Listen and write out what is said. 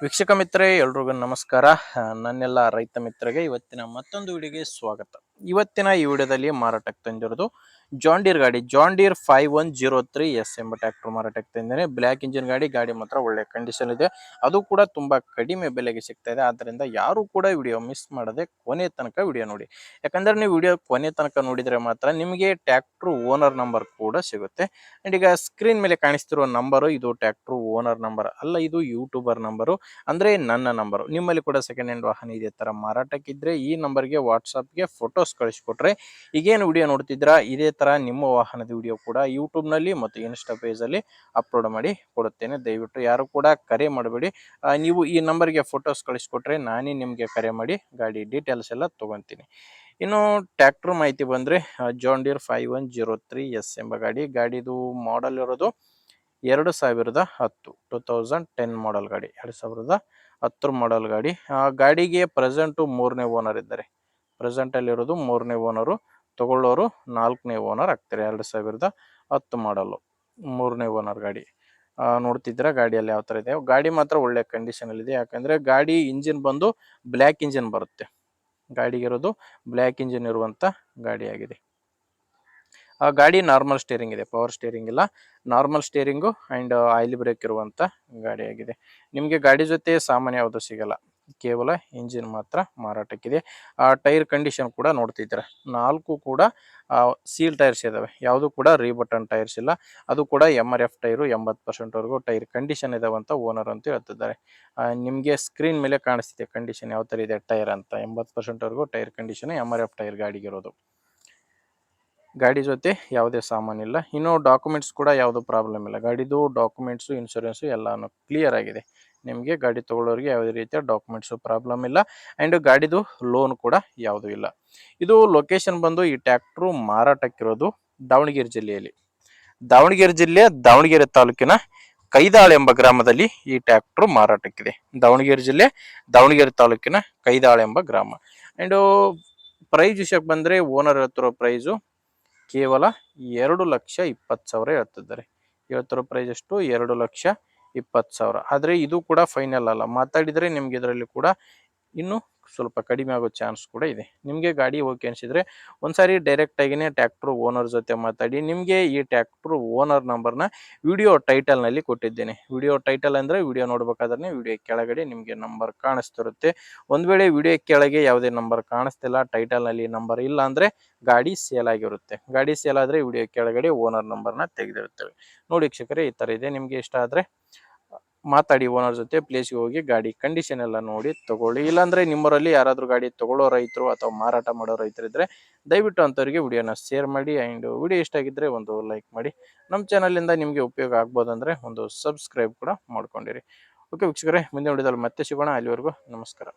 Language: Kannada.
ವೀಕ್ಷಕ ಮಿತ್ರರೇ ಎಲ್ರಿಗೂ ನಮಸ್ಕಾರ. ನನ್ನೆಲ್ಲ ರೈತ ಮಿತ್ರರಿಗೆ ಇವತ್ತಿನ ಮತ್ತೊಂದು ವಿಡಿಯೋಗೆ ಸ್ವಾಗತ. ಇವತ್ತಿನ ಈ ವಿಡಿಯೋದಲ್ಲಿ ಮಾರಾಟಕ್ಕೆ ತಂದಿರೋದು ಜಾಂಡೀರ್ ಗಾಡಿ, ಜಾಂಡೀರ್ 5103S ಎಂಬ ಟ್ರ್ಯಾಕ್ಟರ್ ಮಾರಾಟಕ್ಕೆ ತಂದಿದ್ದೇನೆ. ಬ್ಲ್ಯಾಕ್ ಇಂಜಿನ್ ಗಾಡಿ ಮಾತ್ರ ಒಳ್ಳೆ ಕಂಡೀಷನ್ ಇದೆ. ಅದು ಕೂಡ ತುಂಬಾ ಕಡಿಮೆ ಬೆಲೆಗೆ ಸಿಗ್ತಾ ಇದೆ. ಆದ್ದರಿಂದ ಯಾರು ಕೂಡ ವಿಡಿಯೋ ಮಿಸ್ ಮಾಡದೆ ಕೊನೆ ತನಕ ವಿಡಿಯೋ ನೋಡಿ. ಯಾಕಂದ್ರೆ ನೀವು ವಿಡಿಯೋ ಕೊನೆ ತನಕ ನೋಡಿದ್ರೆ ಮಾತ್ರ ನಿಮಗೆ ಟ್ರ್ಯಾಕ್ಟರ್ ಓನರ್ ನಂಬರ್ ಕೂಡ ಸಿಗುತ್ತೆ. ಅಂಡ್ ಈಗ ಸ್ಕ್ರೀನ್ ಮೇಲೆ ಕಾಣಿಸ್ತಿರುವ ನಂಬರು ಇದು ಟ್ರ್ಯಾಕ್ಟರ್ ಓನರ್ ನಂಬರ್ ಅಲ್ಲ, ಇದು ಯೂಟ್ಯೂಬರ್ ನಂಬರು, ಅಂದ್ರೆ ನನ್ನ ನಂಬರು. ನಿಮ್ಮಲ್ಲಿ ಕೂಡ ಸೆಕೆಂಡ್ ಹ್ಯಾಂಡ್ ವಾಹನ ಇದೇ ತರ ಮಾರಾಟಕ್ಕಿದ್ರೆ ಈ ನಂಬರ್ಗೆ ವಾಟ್ಸಪ್ಗೆ ಫೋಟೋಸ್ ಕಳಿಸ್ಕೊಟ್ರೆ ಈಗೇನು ವಿಡಿಯೋ ನೋಡ್ತಿದ್ರಾ ಇದೇ ತರ ನಿಮ್ಮ ವಾಹನದ ವಿಡಿಯೋ ಕೂಡ ಯೂಟ್ಯೂಬ್ ನಲ್ಲಿ ಮತ್ತು ಇನ್ಸ್ಟಾ ಪೇಜ್ ಅಲ್ಲಿ ಅಪ್ಲೋಡ್ ಮಾಡಿ ಕೊಡುತ್ತೇನೆ. ದಯವಿಟ್ಟು ಯಾರು ಕೂಡ ಕರೆ ಮಾಡಬೇಡಿ. ನೀವು ಈ ನಂಬರ್ಗೆ ಫೋಟೋಸ್ ಕಳಿಸ್ಕೊಟ್ರೆ ನಾನೇ ನಿಮ್ಗೆ ಕರೆ ಮಾಡಿ ಗಾಡಿ ಡೀಟೇಲ್ಸ್ ಎಲ್ಲ ತಗೊಂತೀನಿ. ಇನ್ನು ಟ್ರ್ಯಾಕ್ಟರ್ ಮಾಹಿತಿ ಬಂದ್ರೆ ಜಾಂಡೀರ್ 5103S ಎಂಬ ಗಾಡಿದು ಮಾಡೆಲ್ ಇರೋದು 2010 2010 ಮಾಡೆಲ್ ಗಾಡಿ, 2010 ಮಾಡೆಲ್ ಗಾಡಿ. ಗಾಡಿಗೆ ಪ್ರೆಸೆಂಟ್ ಮೂರನೇ ಓನರ್ ಇದ್ದಾರೆ. ಪ್ರೆಸೆಂಟ್ ಅಲ್ಲಿ ಇರೋದು ಮೂರನೇ ಓನರು, ತಗೊಳ್ಳೋರು ನಾಲ್ಕನೇ ಓನರ್ ಆಗ್ತಾರೆ. 2010 ಮಾಡಲು ಮೂರನೇ ಓನರ್ ಗಾಡಿ. ನೋಡ್ತಿದ್ದೀರಾ ಗಾಡಿಯಲ್ಲಿ ಯಾವ ತರ ಇದೆ. ಗಾಡಿ ಮಾತ್ರ ಒಳ್ಳೆ ಕಂಡೀಷನ್ ಅಲ್ಲಿ ಇದೆ. ಯಾಕಂದ್ರೆ ಗಾಡಿ ಇಂಜಿನ್ ಬಂದು ಬ್ಲ್ಯಾಕ್ ಇಂಜಿನ್ ಬರುತ್ತೆ. ಗಾಡಿಗಿರೋದು ಬ್ಲ್ಯಾಕ್ ಇಂಜಿನ್ ಇರುವಂತ ಗಾಡಿ ಆಗಿದೆ. ಆ ಗಾಡಿ ನಾರ್ಮಲ್ ಸ್ಟೇರಿಂಗ್ ಇದೆ, ಪವರ್ ಸ್ಟೇರಿಂಗ್ ಇಲ್ಲ, normal steering and oil brake ಇರುವಂತ ಗಾಡಿ ಆಗಿದೆ. ನಿಮಗೆ ಗಾಡಿ ಜೊತೆ ಸಾಮಾನ್ಯ ಯಾವುದು ಸಿಗಲ್ಲ, ಕೇವಲ ಇಂಜಿನ್ ಮಾತ್ರ ಮಾರಾಟಕ್ಕಿದೆ. ಆ ಟೈರ್ ಕಂಡೀಷನ್ ಕೂಡ ನೋಡ್ತಿದ್ದೀರಾ, ನಾಲ್ಕು ಕೂಡ ಸೀಲ್ ಟೈರ್ಸ್ ಇದಾವೆ, ಯಾವುದು ಕೂಡ ರೀಬಟನ್ ಟೈರ್ಸ್ ಇಲ್ಲ. ಅದು ಕೂಡ MRF ಟೈರು 80% ವರೆಗೂ ಟೈರ್ ಕಂಡೀಷನ್ ಇದಾವಂತ ಓನರ್ ಅಂತ ಹೇಳ್ತಿದ್ದಾರೆ. ನಿಮಗೆ ಸ್ಕ್ರೀನ್ ಮೇಲೆ ಕಾಣಿಸ್ತಿದೆ ಕಂಡೀಷನ್ ಯಾವ ತರ ಇದೆ ಟೈರ್ ಅಂತ. 80% ವರೆಗೂ ಟೈರ್ ಕಂಡೀಷನ್ MRF ಟೈರ್ ಗಾಡಿಗಿರೋದು. ಗಾಡಿ ಜೊತೆ ಯಾವುದೇ ಸಾಮಾನು ಇಲ್ಲ. ಇನ್ನು ಡಾಕ್ಯುಮೆಂಟ್ಸ್ ಕೂಡ ಯಾವುದು ಪ್ರಾಬ್ಲಮ್ ಇಲ್ಲ. ಗಾಡಿದು ಡಾಕ್ಯುಮೆಂಟ್ಸು, ಇನ್ಶೂರೆನ್ಸು ಎಲ್ಲಾನು ಕ್ಲಿಯರ್ ಆಗಿದೆ. ನಿಮಗೆ ಗಾಡಿ ತಗೊಳ್ಳೋರಿಗೆ ಯಾವುದೇ ರೀತಿಯ ಡಾಕ್ಯುಮೆಂಟ್ಸು ಪ್ರಾಬ್ಲಮ್ ಇಲ್ಲ. ಆ್ಯಂಡ್ ಗಾಡಿದು ಲೋನ್ ಕೂಡ ಯಾವುದೂ ಇಲ್ಲ. ಇದು ಲೊಕೇಶನ್ ಬಂದು ಈ ಟ್ರ್ಯಾಕ್ಟ್ರು ಮಾರಾಟಕ್ಕಿರೋದು ದಾವಣಗೆರೆ ಜಿಲ್ಲೆಯಲ್ಲಿ. ದಾವಣಗೆರೆ ಜಿಲ್ಲೆಯ ದಾವಣಗೆರೆ ತಾಲೂಕಿನ ಕೈದಾಳ್ ಎಂಬ ಗ್ರಾಮದಲ್ಲಿ ಈ ಟ್ರ್ಯಾಕ್ಟ್ರು ಮಾರಾಟಕ್ಕಿದೆ. ದಾವಣಗೆರೆ ಜಿಲ್ಲೆ ದಾವಣಗೆರೆ ತಾಲೂಕಿನ ಕೈದಾಳ್ ಎಂಬ ಗ್ರಾಮ. ಆ್ಯಂಡ್ ಪ್ರೈಸ್ ವಿಷಯಕ್ಕೆ ಬಂದರೆ ಓನರ್ ಹೇಳ್ತಿರೋ ಪ್ರೈಸು ಕೇವಲ 2,20,000 ಹೇಳ್ತಿದ್ದಾರೆ. ಹೇಳ್ತಿರೋ ಪ್ರೈಸ್ ಎಷ್ಟು? 2,20,000. ಆದರೆ ಇದು ಕೂಡ ಫೈನಲ್ ಅಲ್ಲ, ಮಾತಾಡಿದರೆ ನಿಮ್ಗೆ ಇದರಲ್ಲಿ ಕೂಡ ಇನ್ನು ಸ್ವಲ್ಪ ಕಡಿಮೆ ಆಗೋ ಚಾನ್ಸ್ ಕೂಡ ಇದೆ. ನಿಮಗೆ ಗಾಡಿ ಓಕೆ ಅನಿಸಿದ್ರೆ ಒಂದ್ಸಾರಿ ಡೈರೆಕ್ಟ್ ಆಗಿನೇ ಟ್ರ್ಯಾಕ್ಟರ್ ಓನರ್ ಜೊತೆ ಮಾತಾಡಿ. ನಿಮಗೆ ಈ ಟ್ರ್ಯಾಕ್ಟರ್ ಓನರ್ ನಂಬರ್ನ ವಿಡಿಯೋ ಟೈಟಲ್ ನಲ್ಲಿ ಕೊಟ್ಟಿದ್ದೇನೆ. ವಿಡಿಯೋ ಟೈಟಲ್ ಅಂದ್ರೆ ವಿಡಿಯೋ ನೋಡ್ಬೇಕಾದ್ರೆ ವಿಡಿಯೋ ಕೆಳಗಡೆ ನಿಮಗೆ ನಂಬರ್ ಕಾಣಿಸ್ತಿರುತ್ತೆ. ಒಂದ್ ವೇಳೆ ವಿಡಿಯೋ ಕೆಳಗೆ ಯಾವುದೇ ನಂಬರ್ ಕಾಣಿಸ್ತಿಲ್ಲ, ಟೈಟಲ್ ನಲ್ಲಿ ನಂಬರ್ ಇಲ್ಲ ಅಂದ್ರೆ ಗಾಡಿ ಸೇಲ್ ಆಗಿರುತ್ತೆ. ಗಾಡಿ ಸೇಲ್ ಆದ್ರೆ ವಿಡಿಯೋ ಕೆಳಗಡೆ ಓನರ್ ನಂಬರ್ನ ತೆಗೆದಿರುತ್ತೇವೆ. ನೋಡಿ ವೀಕ್ಷಕರೇ, ಈ ತರ ಇದೆ. ನಿಮ್ಗೆ ಇಷ್ಟ ಆದ್ರೆ ಮಾತಾಡಿ ಓನರ್ ಜೊತೆ, ಪ್ಲೇಸ್ಗೆ ಹೋಗಿ ಗಾಡಿ ಕಂಡೀಷನ್ ಎಲ್ಲ ನೋಡಿ ತಗೊಳ್ಳಿ. ಇಲ್ಲಾಂದ್ರೆ ನಿಮ್ಮರಲ್ಲಿ ಯಾರಾದ್ರೂ ಗಾಡಿ ತಗೊಳ್ಳೋ ರೈತರು ಅಥವಾ ಮಾರಾಟ ಮಾಡೋ ರೈತರು ಇದ್ರೆ ದಯವಿಟ್ಟು ಅಂಥವ್ರಿಗೆ ವಿಡಿಯೋನ ಶೇರ್ ಮಾಡಿ. ಆ್ಯಂಡ್ ವಿಡಿಯೋ ಇಷ್ಟ ಆಗಿದ್ರೆ ಒಂದು ಲೈಕ್ ಮಾಡಿ. ನಮ್ಮ ಚಾನಲಿಂದ ನಿಮಗೆ ಉಪಯೋಗ ಆಗ್ಬೋದಂದ್ರೆ ಒಂದು ಸಬ್ಸ್ಕ್ರೈಬ್ ಕೂಡ ಮಾಡ್ಕೊಂಡಿರಿ. ಓಕೆ ವೀಕ್ಷಕರೇ, ಮುಂದಿನ ವಿಡಿಯೋದಲ್ಲಿ ಮತ್ತೆ ಸಿಗೋಣ. ಅಲ್ಲಿವರೆಗೂ ನಮಸ್ಕಾರ.